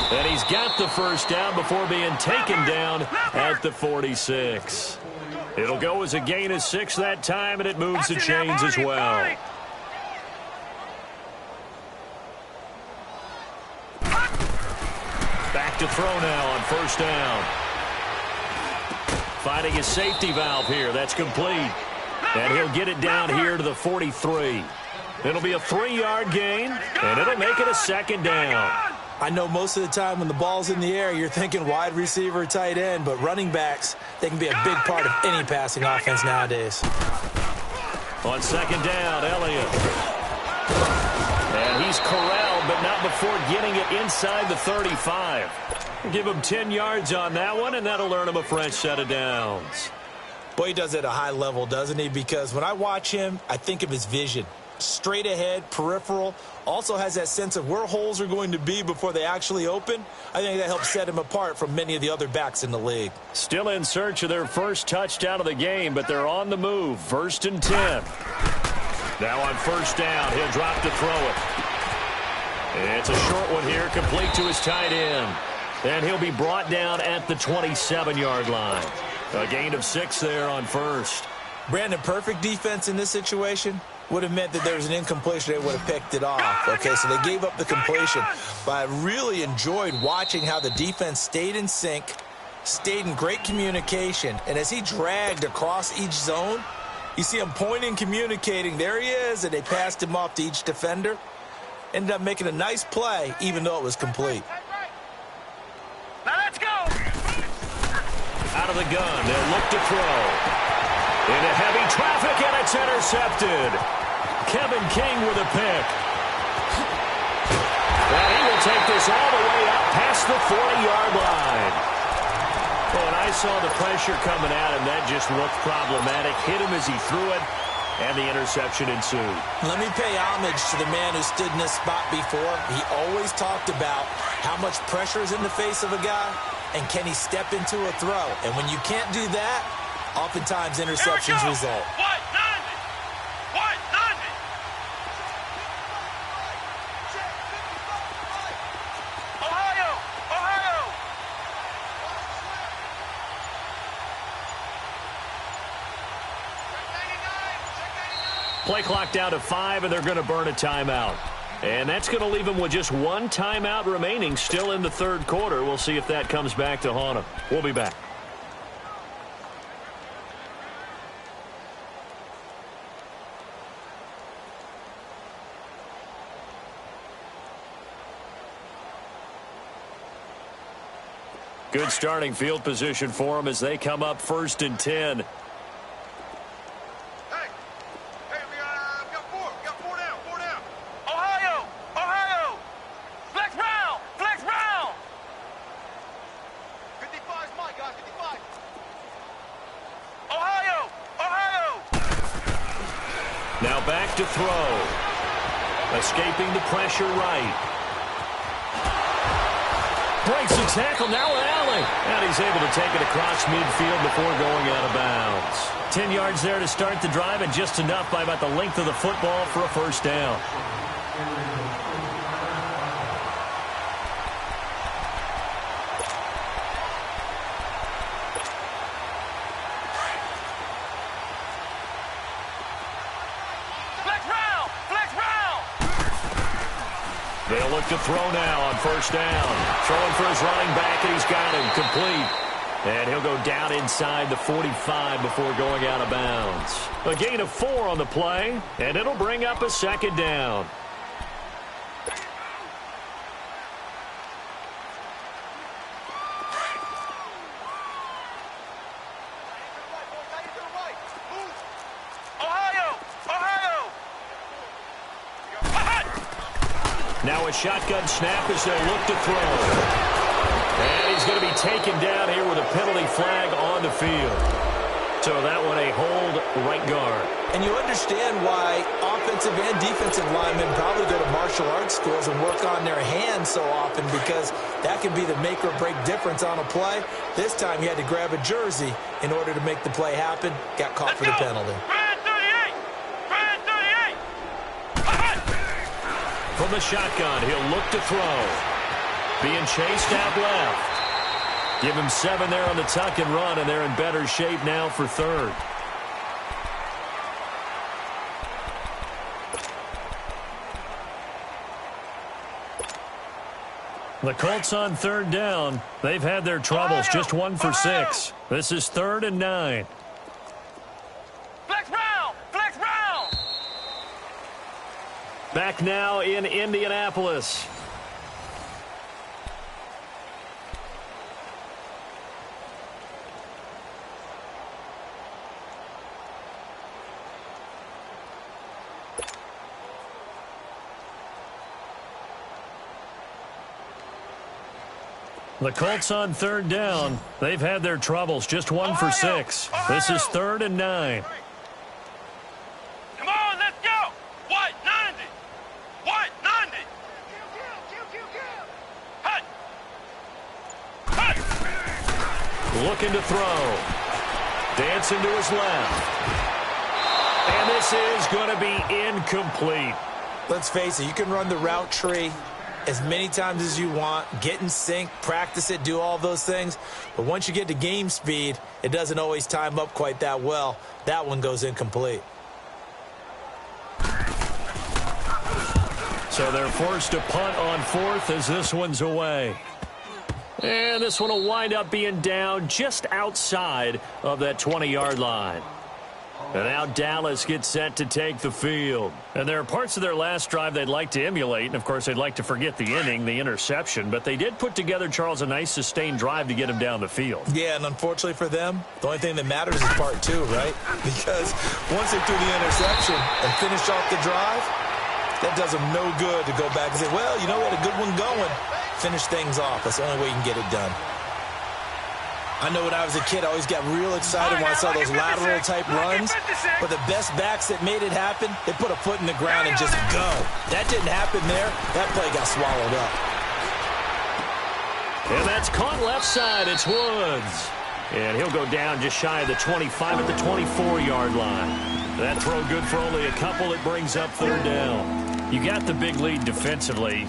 And he's got the 1st down before being taken down at the 46. It'll go as a gain of 6 that time, and it moves the chains as well. Back to throw now on 1st down. Finding his safety valve here. That's complete. And he'll get it down here to the 43. It'll be a 3-yard gain, and it'll make it a 2nd down. I know most of the time when the ball's in the air, you're thinking wide receiver, tight end, but running backs, they can be a big part of any passing offense nowadays. On 2nd down, Elliott. And he's corralled, but not before getting it inside the 35. Give him 10 yards on that one, and that'll earn him a fresh set of downs. Boy, he does it at a high level, doesn't he? Because when I watch him, I think of his vision. Straight ahead, peripheral, also has that sense of where holes are going to be before they actually open. I think that helps set him apart from many of the other backs in the league. Still in search of their first touchdown of the game, but they're on the move. 1st and 10. Now on 1st down, he'll drop to throw it. It's a short one here, complete to his tight end. And he'll be brought down at the 27-yard line. A gain of 6 there on 1st. Brandon, perfect defense in this situation would have meant that there was an incompletion. They would have picked it off. Okay, so they gave up the completion. But I really enjoyed watching how the defense stayed in sync, stayed in great communication. And as he dragged across each zone, you see him pointing, communicating. There he is, and they passed him off to each defender. Ended up making a nice play, even though it was complete. Now let's go! Out of the gun, they'll look to throw. Into heavy traffic, and it's intercepted. Kevin King with a pick. And he will take this all the way up past the 40-yard line. When I saw the pressure coming at him, that just looked problematic. Hit him as he threw it, and the interception ensued. Let me pay homage to the man who stood in this spot before. He always talked about how much pressure is in the face of a guy, and can he step into a throw. And when you can't do that, oftentimes interceptions result. What? None! What? None! Ohio! Ohio! Play clock down to 5, and they're going to burn a timeout. And that's going to leave them with just 1 timeout remaining still in the 3rd quarter. We'll see if that comes back to haunt them. We'll be back. Good starting field position for them as they come up 1st and 10. Ohio! Ohio! Flex round! Flex round! Now back to throw. Escaping the pressure right. Breaks the tackle, now an alley. And he's able to take it across midfield before going out of bounds. 10 yards there to start the drive, and just enough by about the length of the football for a first down. They'll look to throw now on first down. Throwing for his running back, and he's got him complete. And he'll go down inside the 45 before going out of bounds. A gain of 4 on the play, and it'll bring up a second down. Now a shotgun snap as they'll look to throw. And he's going to be taken down here with a penalty flag on the field. So that one a hold right guard. And you understand why offensive and defensive linemen probably go to martial arts schools and work on their hands so often, because that can be the make or break difference on a play. This time he had to grab a jersey in order to make the play happen. Got caught for the penalty. From the shotgun, he'll look to throw. Being chased out left. Give him 7 there on the tuck and run, and they're in better shape now for third. The Colts on third down. They've had their troubles, just 1 for 6. This is 3rd and 9. Back now in Indianapolis. The Colts on third down. They've had their troubles, just 1 for 6. This is 3rd and 9. Looking to throw. Dancing to his left. And this is going to be incomplete. Let's face it, you can run the route tree as many times as you want, get in sync, practice it, do all those things. But once you get to game speed, it doesn't always time up quite that well. That one goes incomplete. So they're forced to punt on 4th as this one's away. And this one will wind up being down just outside of that 20-yard line. And now Dallas gets set to take the field. And there are parts of their last drive they'd like to emulate. And, of course, they'd like to forget the inning, the interception. But they did put together, Charles, a nice sustained drive to get him down the field. Yeah, and unfortunately for them, the only thing that matters is part 2, right? Because once they threw the interception and finished off the drive, that does them no good to go back and say, well, you know, we had a good one going. Finish things off. That's the only way you can get it done. I know when I was a kid, I always got real excited when I saw those lateral-type runs. But the best backs that made it happen, they put a foot in the ground and just go. That didn't happen there. That play got swallowed up. And that's caught left side. It's Woods. And he'll go down just shy of the 25 at the 24-yard line. That throw good for only a couple. It brings up 3rd down. You got the big lead defensively.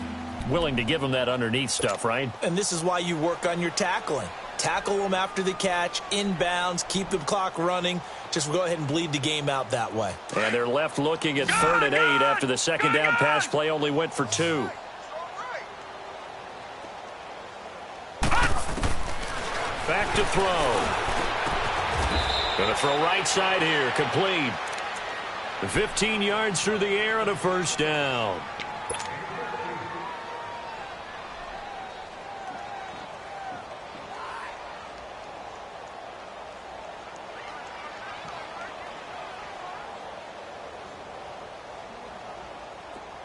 Willing to give them that underneath stuff, right? And this is why you work on your tackling. Tackle them after the catch, inbounds, keep the clock running. Just go ahead and bleed the game out that way. And they're left looking at 3rd and 8 after the second down pass play only went for 2. Back to throw. Going to throw right side here, complete. 15 yards through the air and a first down.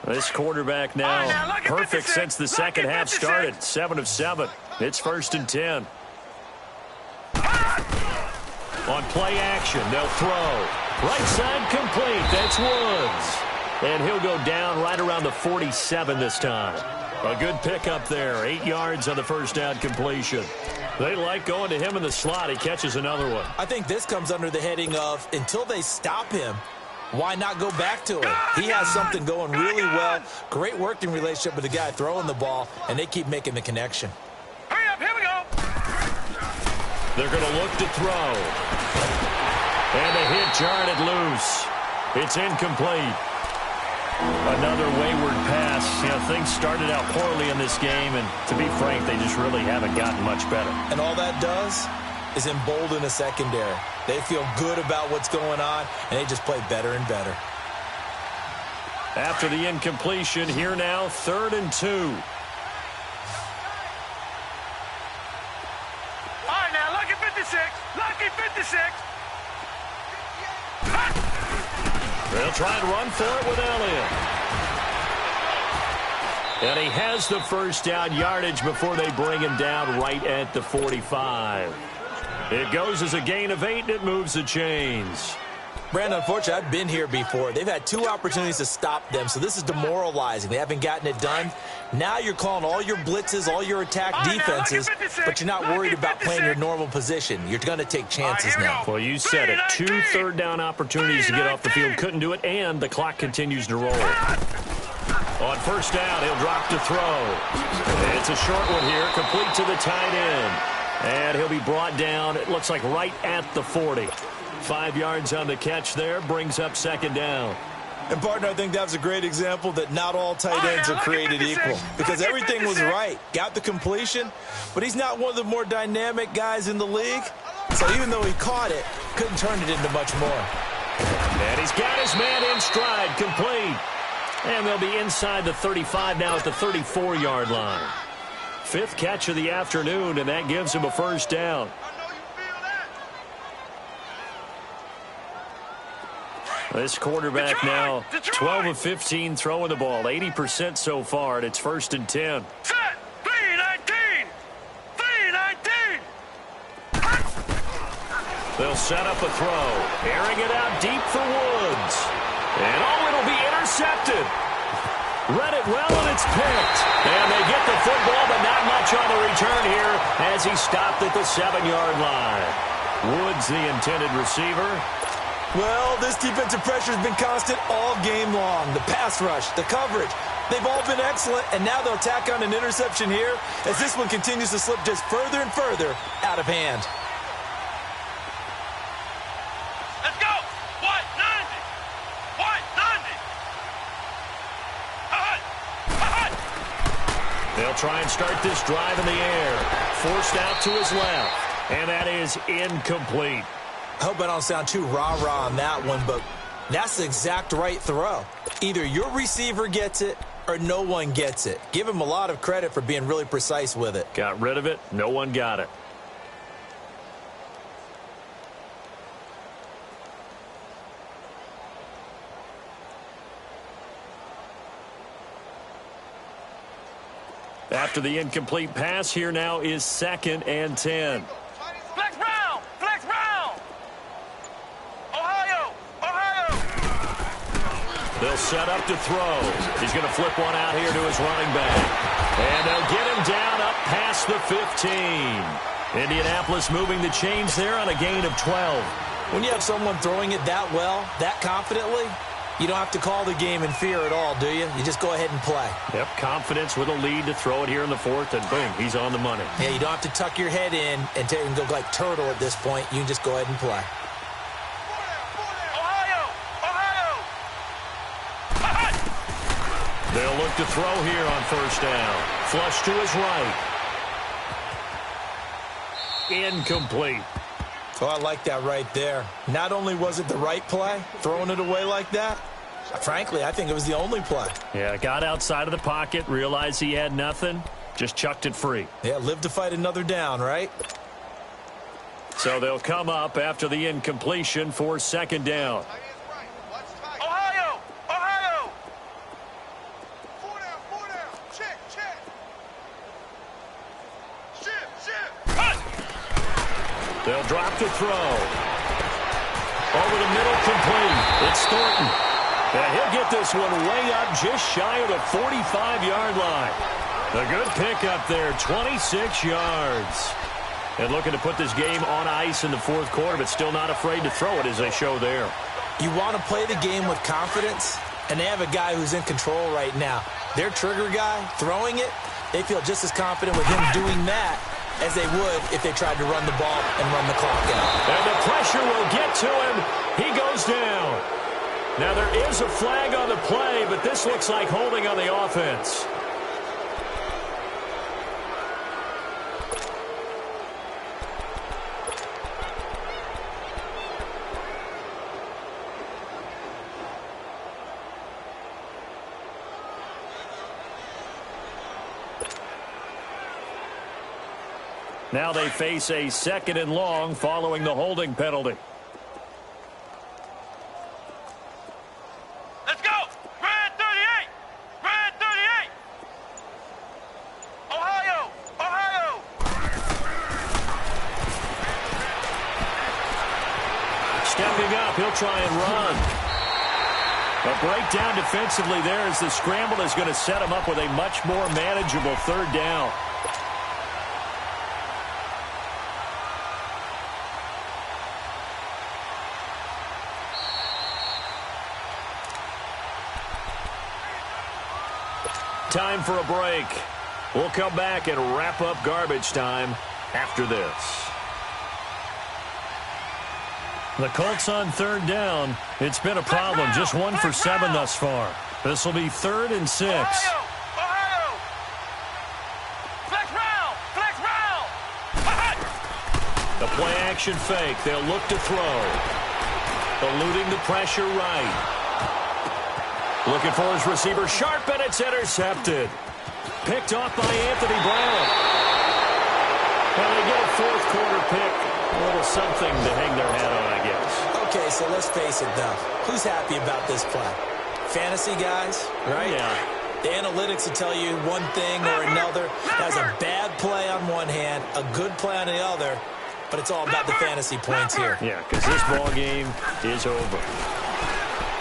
This quarterback now perfect since the second half started. 7 of 7. It's 1st and 10. On play action, they'll throw. Right side complete. That's Woods. And he'll go down right around the 47 this time. A good pickup there. 8 yards on the first down completion. They like going to him in the slot. He catches another one. I think this comes under the heading of until they stop him, why not go back to him? He has something going really well. Great working relationship with the guy throwing the ball, and they keep making the connection. Hurry up, here we go. They're going to look to throw. And the hit jarred it loose. It's incomplete. Another wayward pass. You know, things started out poorly in this game, and to be frank, they just really haven't gotten much better. And all that does is embolden the secondary. They feel good about what's going on, and they just play better and better. After the incompletion, here now, 3rd and 2. All right, now, lucky 56. Lucky 56. They'll try and run for it with Elliott. And he has the first down yardage before they bring him down right at the 45. It goes as a gain of 8, and it moves the chains. Brandon, unfortunately, I've been here before. They've had 2 opportunities to stop them, so this is demoralizing. They haven't gotten it done. Now you're calling all your blitzes, all your attack defenses, but you're not worried about playing your normal position. You're going to take chances now. Well, you said it. 2 third-down opportunities to get off the field. Couldn't do it, and the clock continues to roll. On first down, he'll drop to throw. It's a short one here, complete to the tight end. And he'll be brought down, it looks like right at the 40. 5 yards on the catch there, brings up 2nd down. And, partner, I think that was a great example that not all tight ends are created equal. Because everything was right. Got the completion, but he's not one of the more dynamic guys in the league. So even though he caught it, couldn't turn it into much more. And he's got his man in stride, complete. And they'll be inside the 35 now at the 34-yard line. 5th catch of the afternoon, and that gives him a first down. This quarterback now 12 of 15 throwing the ball, 80% so far, and it's 1st and 10. Set. 3-19. 3-19. They'll set up a throw, airing it out deep for Woods. And it'll be intercepted. Read it well, and it's picked. And they get the football, but not much on the return here as he stopped at the 7-yard line. Woods, the intended receiver. Well, this defensive pressure has been constant all game long. The pass rush, the coverage, they've all been excellent, and now they'll tack on an interception here as this one continues to slip just further and further out of hand. Let's go. What? 90. What? 90. They'll try and start this drive in the air. Forced out to his left, and that is incomplete. I hope I don't sound too rah-rah on that one, but that's the exact right throw. Either your receiver gets it or no one gets it. Give him a lot of credit for being really precise with it. Got rid of it. No one got it. After the incomplete pass, here now is 2nd and 10. Flex Brown. Flex Brown. Ohio. They'll set up to throw. He's going to flip one out here to his running back. And they'll get him down up past the 15. Indianapolis moving the chains there on a gain of 12. When you have someone throwing it that well, that confidently, you don't have to call the game in fear at all, do you? You just go ahead and play. Yep, confidence with a lead to throw it here in the 4th, and boom, he's on the money. Yeah, you don't have to tuck your head in and go like turtle at this point. You can just go ahead and play. They'll look to throw here on first down. Flush to his right. Incomplete. Oh, I like that right there. Not only was it the right play, throwing it away like that, frankly, I think it was the only play. Yeah, got outside of the pocket, realized he had nothing, just chucked it free. Yeah, live to fight another down, right? So they'll come up after the incompletion for 2nd down. Ohio. Ohio. 4 down. Check. Shift. They'll drop to throw. Over the middle, complete. It's Thornton. And he'll get this one way up just shy of the 45-yard line. A good pickup there, 26 yards. And looking to put this game on ice in the fourth quarter, but still not afraid to throw it as they show there. You want to play the game with confidence, and they have a guy who's in control right now. Their trigger guy, throwing it, they feel just as confident with him doing that as they would if they tried to run the ball and run the clock out. And the pressure will get to him. He goes down. Now there is a flag on the play, but this looks like holding on the offense. Now they face a 2nd and long following the holding penalty. Let's go! Red 38! Red 38! Ohio! Ohio! Stepping up, he'll try and run. A breakdown defensively there as the scramble is going to set him up with a much more manageable 3rd down. Time for a break. We'll come back and wrap up garbage time after this. The Colts on 3rd down. It's been a problem. Just 1 for 7 thus far. This will be 3rd and 6. Ohio! Ohio! Flex round! Flex round! The play action fake. They'll look to throw. Eluding the pressure right. Looking for his receiver sharp, and it's intercepted. Picked off by Anthony Brown. And they get a 4th quarter pick. A little something to hang their hat on, I guess. Okay, so let's face it, though. Who's happy about this play? Fantasy guys, right? Yeah. The analytics will tell you one thing or another. Has a bad play on one hand, a good play on the other, but it's all about the fantasy points here. Yeah, because this ball game is over.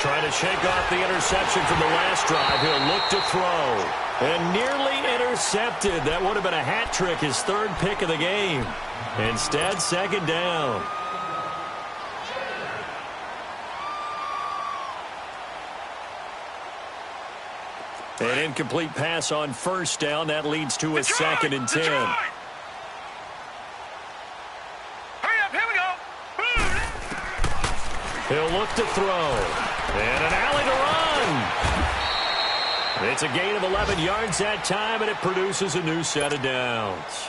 Trying to shake off the interception from the last drive. He'll look to throw. And nearly intercepted. That would have been a hat trick, his 3rd pick of the game. Instead, 2nd down. An incomplete pass on 1st down. That leads to a 2nd and 10. Hurry up, here we go! He'll look to throw. And an alley to run. It's a gain of 11 yards that time, and it produces a new set of downs.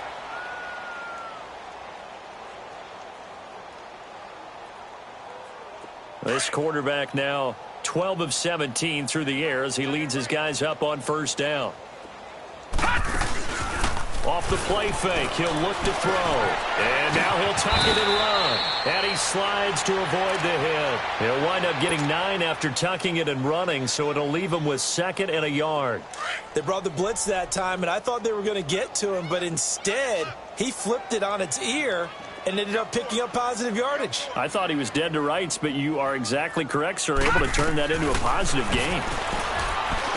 This quarterback now 12 of 17 through the air as he leads his guys up on 1st down. Off the play fake, he'll look to throw. And now he'll tuck it and run. And he slides to avoid the hit. He'll wind up getting 9 after tucking it and running, so it'll leave him with 2nd and a yard. They brought the blitz that time, and I thought they were going to get to him, but instead, he flipped it on its ear and ended up picking up positive yardage. I thought he was dead to rights, but you are exactly correct, sir. Able to turn that into a positive gain.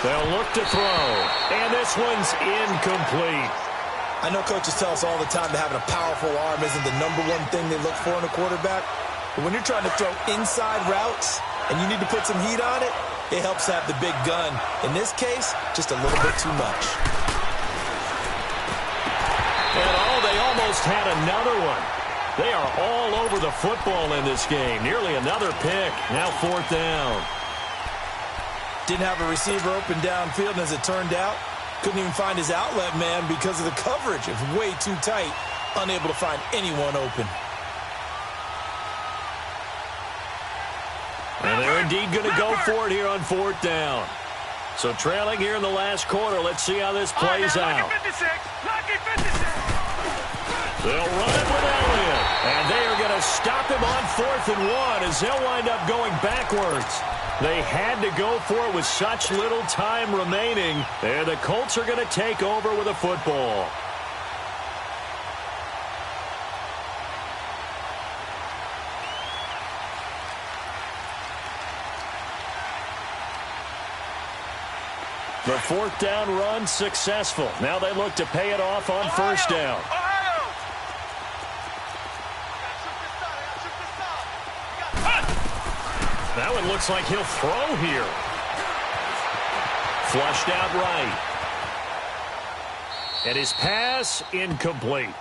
They'll look to throw. And this one's incomplete. I know coaches tell us all the time that having a powerful arm isn't the #1 thing they look for in a quarterback. But when you're trying to throw inside routes and you need to put some heat on it, it helps have the big gun. In this case, just a little bit too much. And they almost had another one. They are all over the football in this game. Nearly another pick. Now 4th down. Didn't have a receiver open downfield, and as it turned out, couldn't even find his outlet man because of the coverage. It was way too tight, unable to find anyone open. And they're indeed going to go for it here on 4th down. So trailing here in the last quarter. Let's see how this plays out. They'll run it with Elliott. And they are going to stop him on 4th and 1 as they'll wind up going backwards. They had to go for it with such little time remaining. And the Colts are going to take over with a football. The fourth down run successful. Now they look to pay it off on first down. That one looks like he'll throw here. Flushed out right. And his pass incomplete.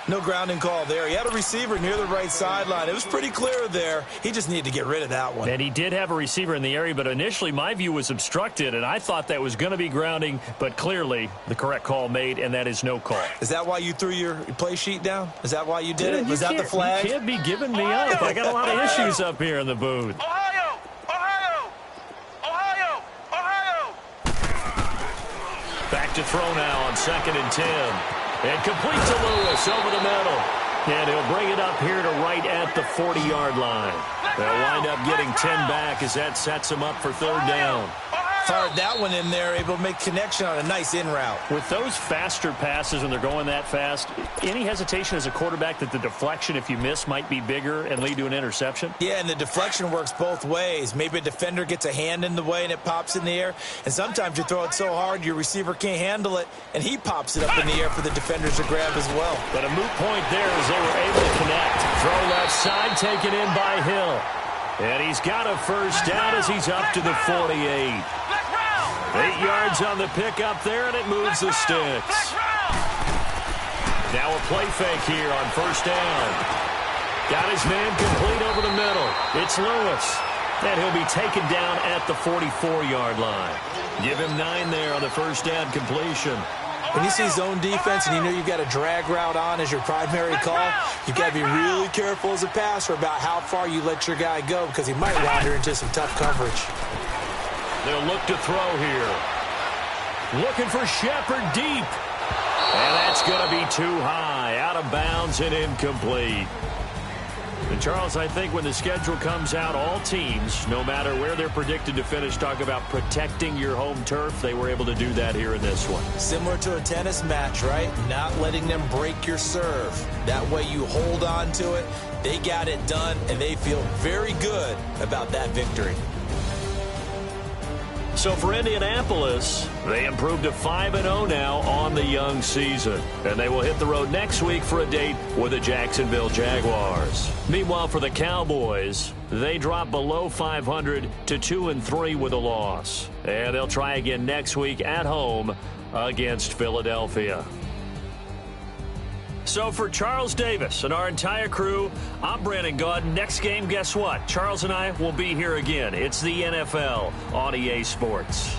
No grounding call there. He had a receiver near the right sideline. It was pretty clear there. He just needed to get rid of that one. And he did have a receiver in the area, but initially my view was obstructed, and I thought that was going to be grounding, but clearly the correct call made, and that is no call. Is that why you threw your play sheet down? Is that why you did it? Was that the flag? You can't be giving me up. I got a lot of issues up here in the booth. Ohio! Ohio! Ohio! Ohio! Back to throw now on 2nd and 10. And complete to Lewis over the middle. And he'll bring it up here to right at the 40-yard line. They'll wind up getting 10 back as that sets them up for 3rd down. Fired that one in there, able to make connection on a nice in route. With those faster passes when they're going that fast, any hesitation as a quarterback that the deflection, if you miss, might be bigger and lead to an interception? Yeah, and the deflection works both ways. Maybe a defender gets a hand in the way and it pops in the air. And sometimes you throw it so hard your receiver can't handle it, and he pops it up in the air for the defenders to grab as well. But a moot point there as they were able to connect. Throw left side, taken in by Hill. And he's got a first down as he's up to the 48. 8 yards on the pickup there, and it moves the sticks. Now a play fake here on first down. Got his man complete over the middle. It's Lewis. And he'll be taken down at the 44-yard line. Give him 9 there on the first down completion. When you see zone defense and you know you've got a drag route on as your primary call, you've got to be really careful as a passer about how far you let your guy go because he might wander into some tough coverage. They'll look to throw here. Looking for Shepard deep. And that's going to be too high. Out of bounds and incomplete. And Charles, I think when the schedule comes out, all teams, no matter where they're predicted to finish, talk about protecting your home turf. They were able to do that here in this one. Similar to a tennis match, right? Not letting them break your serve. That way you hold on to it. They got it done, and they feel very good about that victory. So for Indianapolis, they improved to 5-0 now on the young season. And they will hit the road next week for a date with the Jacksonville Jaguars. Meanwhile, for the Cowboys, they drop below 500 to 2-3 with a loss. And they'll try again next week at home against Philadelphia. So for Charles Davis and our entire crew, I'm Brandon Gaudin. Next game, guess what? Charles and I will be here again. It's the NFL on EA Sports.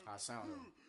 How I sound though?